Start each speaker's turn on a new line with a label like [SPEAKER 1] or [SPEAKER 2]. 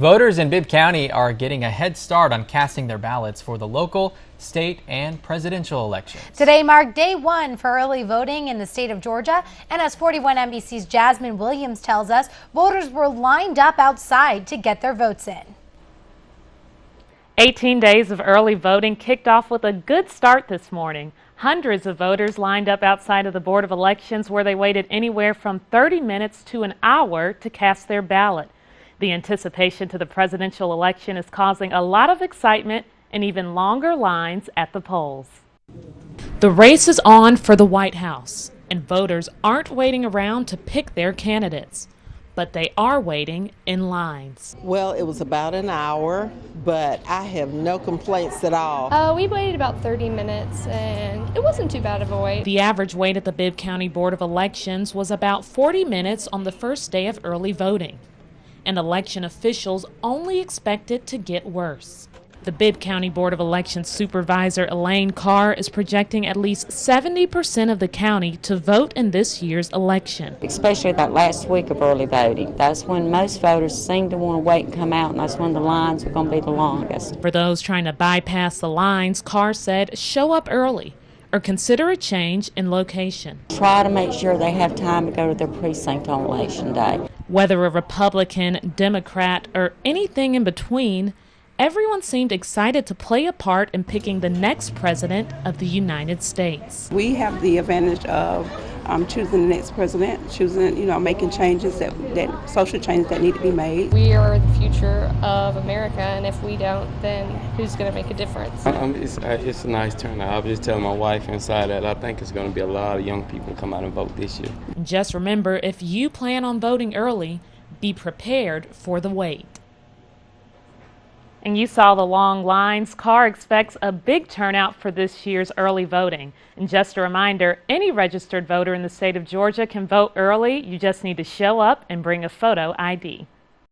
[SPEAKER 1] Voters in Bibb County are getting a head start on casting their ballots for the local, state, and presidential elections.
[SPEAKER 2] Today marked day one for early voting in the state of Georgia, and as 41 NBC's Jasmine Williams tells us, voters were lined up outside to get their votes in.
[SPEAKER 3] 18 days of early voting kicked off with a good start this morning. Hundreds of voters lined up outside of the Board of Elections, where they waited anywhere from 30 minutes to an hour to cast their ballot. The anticipation to the presidential election is causing a lot of excitement and even longer lines at the polls. The race is on for the White House, and voters aren't waiting around to pick their candidates, but they are waiting in lines.
[SPEAKER 4] Well, it was about an hour, but I have no complaints at all.
[SPEAKER 5] We waited about 30 minutes, and it wasn't too bad of a wait.
[SPEAKER 3] The average wait at the Bibb County Board of Elections was about 40 minutes on the first day of early voting, and election officials only expect it to get worse. The Bibb County Board of Elections Supervisor Elaine Carr is projecting at least 70% of the county to vote in this year's election.
[SPEAKER 6] Especially that last week of early voting. That's when most voters seem to want to wait and come out, and that's when the lines are going to be the longest.
[SPEAKER 3] For those trying to bypass the lines, Carr said show up early or consider a change in location.
[SPEAKER 6] Try to make sure they have time to go to their precinct on election day.
[SPEAKER 3] Whether a Republican, Democrat, or anything in between, everyone seemed excited to play a part in picking the next president of the United States.
[SPEAKER 7] We have the advantage of choosing the next president, making changes that social changes that need to be made.
[SPEAKER 5] We are the future of America, and if we don't, then who's going to make a difference?
[SPEAKER 8] It's a nice turnout. I was just telling my wife inside that I think it's going to be a lot of young people come out and vote this year.
[SPEAKER 3] Just remember, if you plan on voting early, be prepared for the wait. And you saw the long lines. Carr expects a big turnout for this year's early voting. And just a reminder, any registered voter in the state of Georgia can vote early. You just need to show up and bring a photo ID.